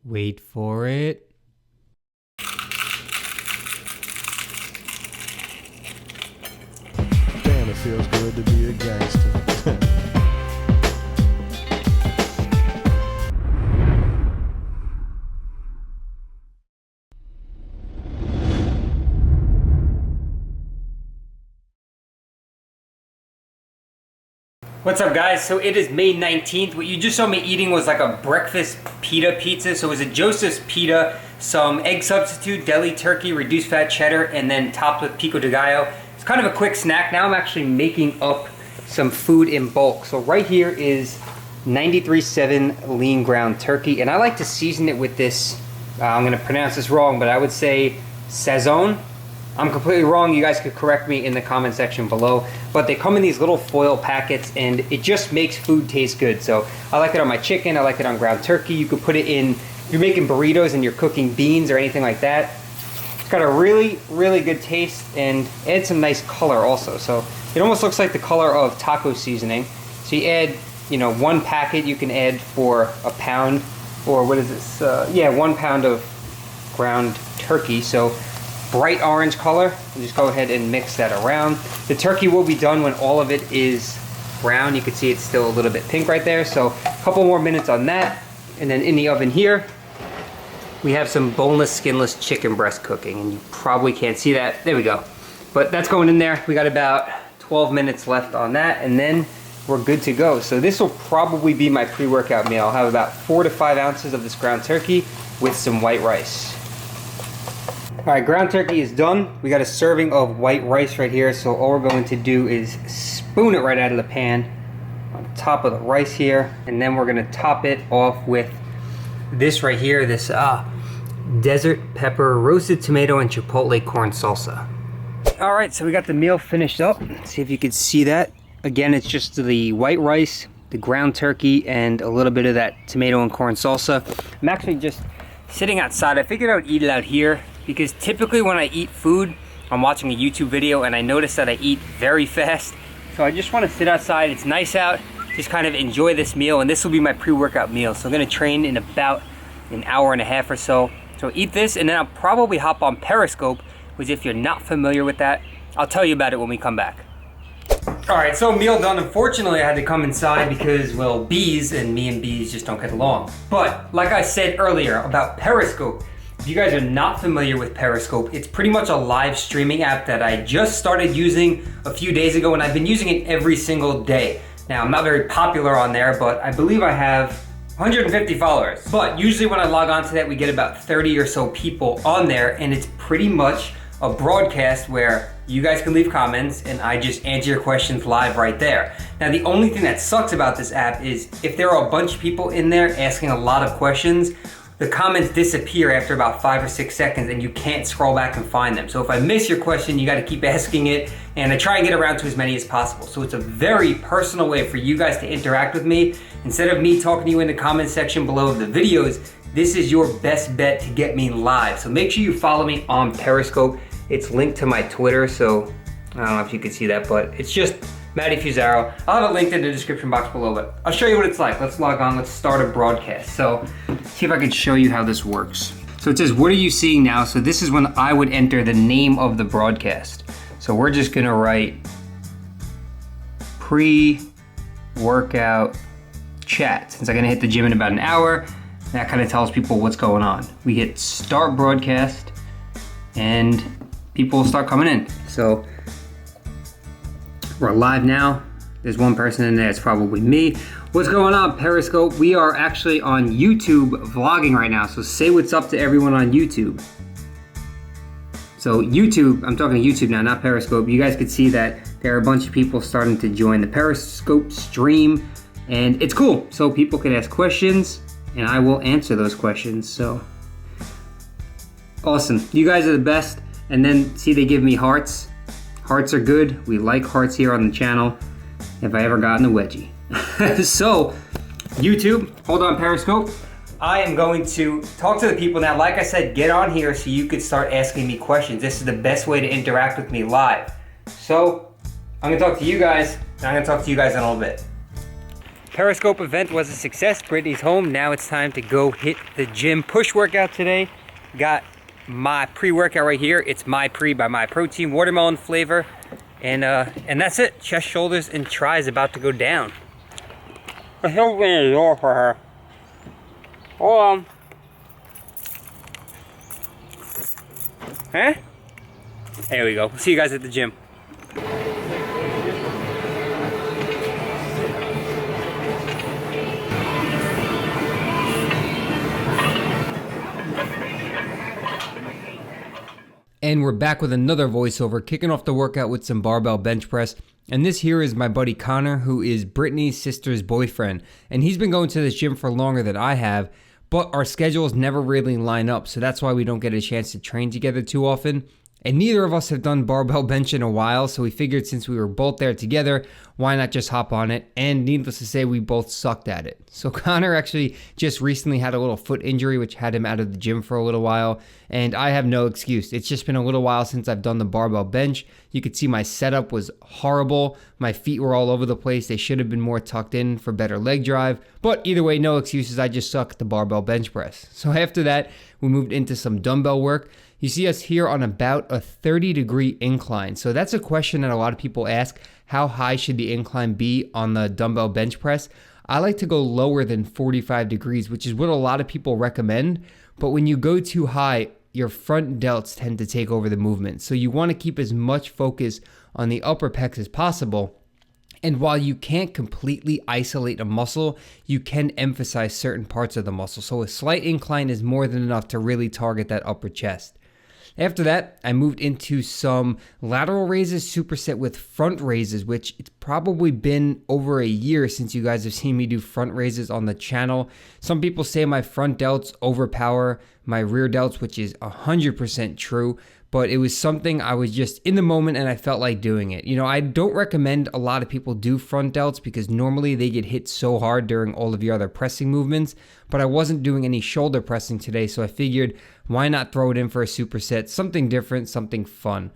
Wait for it. Damn, it feels good to be a gangster. What's up, guys? So it is May 19th. What you just saw me eating was like a breakfast pita pizza. So it was a Joseph's pita, some egg substitute, deli turkey, reduced fat cheddar, and then topped with pico de gallo. It's kind of a quick snack. Now I'm actually making up some food in bulk. So right here is 93.7 lean ground turkey, and I like to season it with this, I'm gonna pronounce this wrong, but I would say Sazon. I'm completely wrong. You guys could correct me in the comment section below. But they come in these little foil packets and it just makes food taste good. So I like it on my chicken. I like it on ground turkey. You could put it in, if you're making burritos and you're cooking beans or anything like that. It's got a really, really good taste and adds some nice color also. So it almost looks like the color of taco seasoning. So you add, you know, 1 packet you can add for a pound, or what is this? 1 pound of ground turkey. So bright orange color, and just go ahead and mix that around. The turkey will be done when all of it is brown. You can see it's still a little bit pink right there. So a couple more minutes on that. And then in the oven here, we have some boneless, skinless chicken breast cooking. And you probably can't see that. There we go. But that's going in there. We got about 12 minutes left on that, and then we're good to go. So this will probably be my pre-workout meal. I'll have about 4 to 5 ounces of this ground turkey with some white rice. All right, ground turkey is done. We got a serving of white rice right here. So all we're going to do is spoon it right out of the pan on top of the rice here. And then we're gonna top it off with this right here, this desert pepper, roasted tomato, and chipotle corn salsa. All right, so we got the meal finished up. Let's see if you can see that. Again, it's just the white rice, the ground turkey, and a little bit of that tomato and corn salsa. I'm actually just sitting outside. I figured I would eat it out here, because typically when I eat food, I'm watching a YouTube video and I notice that I eat very fast. So I just want to sit outside. It's nice out, just kind of enjoy this meal, and this will be my pre-workout meal. So I'm gonna train in about an hour and a half or so. So eat this, and then I'll probably hop on Periscope, which if you're not familiar with that, I'll tell you about it when we come back. All right, so meal done. Unfortunately, I had to come inside because, well, bees, and me and bees just don't get along. But like I said earlier about Periscope, if you guys are not familiar with Periscope, it's pretty much a live streaming app that I just started using a few days ago, and I've been using it every single day. Now, I'm not very popular on there, but I believe I have 150 followers. But usually when I log on to that, we get about 30 or so people on there, and it's pretty much a broadcast where you guys can leave comments and I just answer your questions live right there. Now, the only thing that sucks about this app is if there are a bunch of people in there asking a lot of questions, the comments disappear after about 5 or 6 seconds and you can't scroll back and find them. So if I miss your question, you gotta keep asking it, and I try and get around to as many as possible. So it's a very personal way for you guys to interact with me. Instead of me talking to you in the comment section below of the videos, this is your best bet to get me live. So make sure you follow me on Periscope. It's linked to my Twitter, so I don't know if you can see that, but it's just Matty Fusaro. I'll have it linked in the description box below, but I'll show you what it's like. Let's log on, let's start a broadcast. So, see if I can show you how this works. So it says, what are you seeing now? So this is when I would enter the name of the broadcast. So we're just gonna write pre-workout chat. Since I'm gonna hit the gym in about an hour, that kind of tells people what's going on. We hit start broadcast, and people will start coming in. So we're live now. There's one person in there, it's probably me. What's going on, Periscope? We are actually on YouTube vlogging right now, so say what's up to everyone on YouTube. So YouTube, I'm talking to YouTube now, not Periscope. You guys could see that there are a bunch of people starting to join the Periscope stream, and it's cool. So people can ask questions, and I will answer those questions, so. Awesome, you guys are the best. And then see, they give me hearts. Hearts are good. We like hearts here on the channel. If I ever gotten a wedgie. So, YouTube, hold on Periscope. I am going to talk to the people now. Like I said, get on here so you could start asking me questions. This is the best way to interact with me live. So, I'm gonna talk to you guys, and I'm gonna talk to you guys in a little bit. Periscope event was a success. Brittany's home. Now it's time to go hit the gym. Push workout today. Got my pre-workout right here. It's My Pre by My Protein, watermelon flavor. And that's it. Chest, shoulders, and tries about to go down. Let's open the door for her. Hold on. Huh? There we go. See you guys at the gym. And we're back with another voiceover, kicking off the workout with some barbell bench press. And this here is my buddy Connor, who is Brittany's sister's boyfriend. And he's been going to this gym for longer than I have, but our schedules never really line up. So that's why we don't get a chance to train together too often. And neither of us have done barbell bench in a while, so we figured since we were both there together, why not just hop on it? And needless to say, we both sucked at it. So Connor actually just recently had a little foot injury, which had him out of the gym for a little while. And I have no excuse. It's just been a little while since I've done the barbell bench. You could see my setup was horrible. My feet were all over the place. They should have been more tucked in for better leg drive. But either way, no excuses. I just suck at the barbell bench press. So after that, we moved into some dumbbell work. You see us here on about a 30-degree incline. So that's a question that a lot of people ask. How high should the incline be on the dumbbell bench press? I like to go lower than 45 degrees, which is what a lot of people recommend. But when you go too high, your front delts tend to take over the movement. So you want to keep as much focus on the upper pecs as possible. And while you can't completely isolate a muscle, you can emphasize certain parts of the muscle. So a slight incline is more than enough to really target that upper chest. After that, I moved into some lateral raises, superset with front raises, which it's probably been over a year since you guys have seen me do front raises on the channel. Some people say my front delts overpower my rear delts, which is 100% true. But it was something I was just in the moment and I felt like doing it. You know, I don't recommend a lot of people do front delts because normally they get hit so hard during all of your other pressing movements, but I wasn't doing any shoulder pressing today, so I figured why not throw it in for a superset, something different, something fun.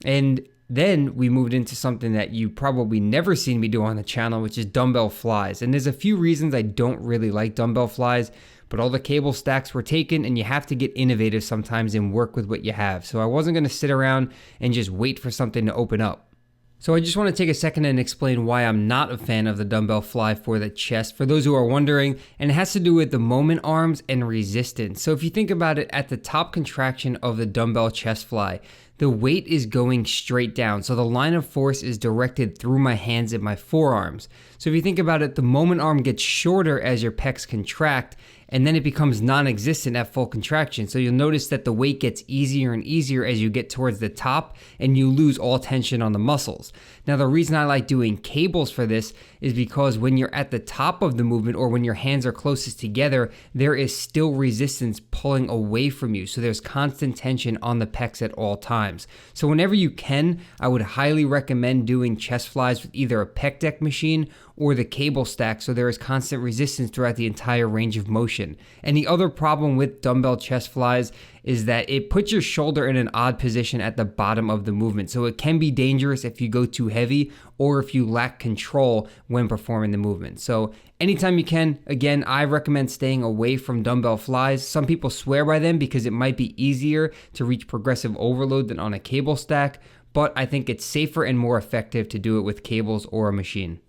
And then we moved into something that you probably never seen me do on the channel, which is dumbbell flies. And there's a few reasons I don't really like dumbbell flies, but all the cable stacks were taken and you have to get innovative sometimes and work with what you have. So I wasn't going to sit around and just wait for something to open up. So I just want to take a second and explain why I'm not a fan of the dumbbell fly for the chest, for those who are wondering, and it has to do with the moment arms and resistance. So if you think about it, at the top contraction of the dumbbell chest fly, the weight is going straight down. So the line of force is directed through my hands and my forearms. So if you think about it, the moment arm gets shorter as your pecs contract, and then it becomes non-existent at full contraction. So you'll notice that the weight gets easier and easier as you get towards the top and you lose all tension on the muscles. Now, the reason I like doing cables for this is because when you're at the top of the movement or when your hands are closest together, there is still resistance pulling away from you. So there's constant tension on the pecs at all times. So whenever you can, I would highly recommend doing chest flies with either a pec deck machine or the cable stack, so there is constant resistance throughout the entire range of motion. And the other problem with dumbbell chest flies is that it puts your shoulder in an odd position at the bottom of the movement. So it can be dangerous if you go too heavy or if you lack control when performing the movement. So anytime you can, again, I recommend staying away from dumbbell flies. Some people swear by them because it might be easier to reach progressive overload than on a cable stack, but I think it's safer and more effective to do it with cables or a machine.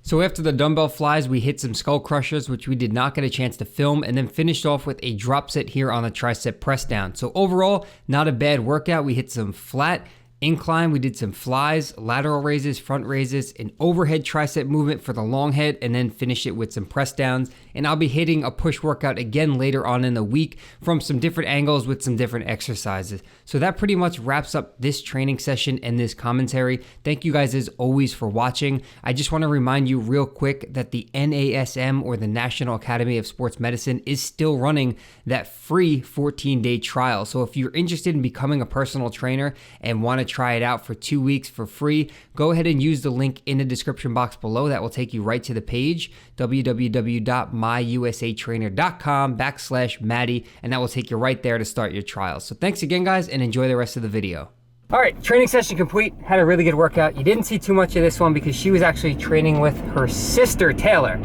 So after the dumbbell flies, we hit some skull crushers, which we did not get a chance to film, and then finished off with a drop set here on the tricep press down. So overall, not a bad workout. We hit some flat incline, we did some flies, lateral raises, front raises, an overhead tricep movement for the long head, and then finish it with some press downs. And I'll be hitting a push workout again later on in the week from some different angles with some different exercises. So that pretty much wraps up this training session and this commentary. Thank you guys as always for watching. I just want to remind you real quick that the NASM, or the National Academy of Sports Medicine, is still running that free 14-day trial. So if you're interested in becoming a personal trainer and want to try it out for 2 weeks for free, go ahead and use the link in the description box below. That will take you right to the page, www.myusatrainer.com/Matty, and that will take you right there to start your trial. So thanks again, guys, and enjoy the rest of the video. All right, training session complete. Had a really good workout. You didn't see too much of this one because she was actually training with her sister, Taylor.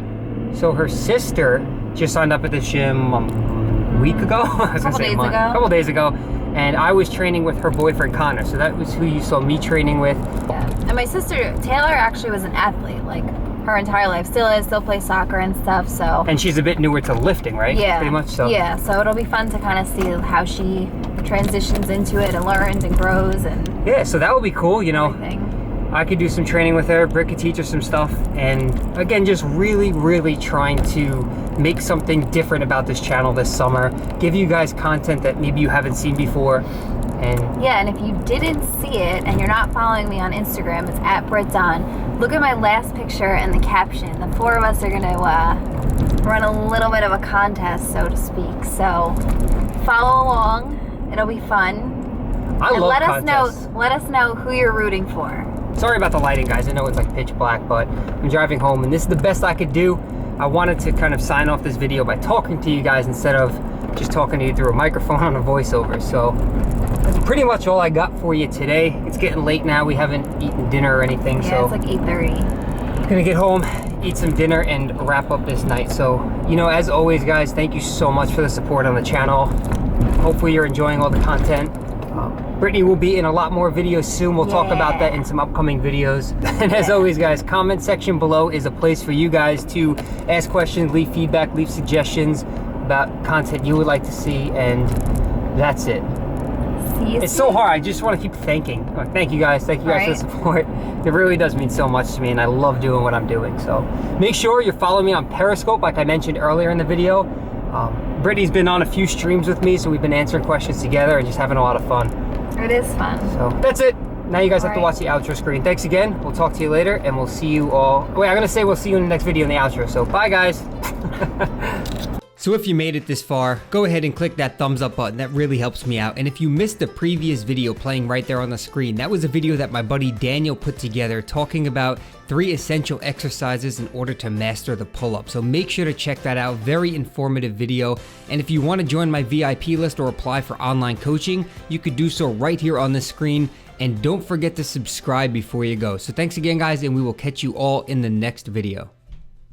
So her sister just signed up at the gym a week ago. I was gonna say a couple days ago. And I was training with her boyfriend, Connor. So that was who you saw me training with. Yeah. And my sister, Taylor, actually was an athlete, like her entire life. Still plays soccer and stuff, so. And she's a bit newer to lifting, right? Yeah. Pretty much so. Yeah, so it'll be fun to kind of see how she transitions into it and learns and grows and. Yeah, so that would be cool, you know. Everything. I could do some training with her, Britt could teach her some stuff, and again, just really trying to make something different about this channel this summer, give you guys content that maybe you haven't seen before, and yeah, and if you didn't see it and you're not following me on Instagram, it's at @BrittDunn. Look at my last picture and the caption. The four of us are gonna run a little bit of a contest, so to speak. So follow along, it'll be fun. I love contests. Let us know who you're rooting for. Sorry about the lighting, guys. I know it's like pitch black, but I'm driving home and this is the best I could do. I wanted to kind of sign off this video by talking to you guys instead of just talking to you through a microphone on a voiceover. So that's pretty much all I got for you today. It's getting late now. We haven't eaten dinner or anything. Yeah, so it's like 8:30. I'm gonna get home, eat some dinner, and wrap up this night. So, you know, as always, guys, thank you so much for the support on the channel. Hopefully you're enjoying all the content. Brittany will be in a lot more videos soon. We'll talk about that in some upcoming videos. And as always, guys, comment section below is a place for you guys to ask questions, leave feedback, leave suggestions about content you would like to see, and that's it. See you It's soon. so hard. I just want to keep thanking. Thank you guys. Thank you guys for the support. It really does mean so much to me, and I love doing what I'm doing. So make sure you're following me on Periscope, like I mentioned earlier in the video. Brittany's been on a few streams with me, so we've been answering questions together and just having a lot of fun. It is fun. So that's it. Now you guys have to watch the outro screen. Thanks again. We'll talk to you later, and we'll see you all. Wait, I'm gonna say we'll see you in the next video in the outro. So bye, guys. So if you made it this far, go ahead and click that thumbs up button. That really helps me out. And if you missed the previous video playing right there on the screen, that was a video that my buddy Daniel put together talking about 3 essential exercises in order to master the pull-up. So make sure to check that out. Very informative video. And if you want to join my VIP list or apply for online coaching, you could do so right here on the screen. And don't forget to subscribe before you go. So thanks again, guys, and we will catch you all in the next video.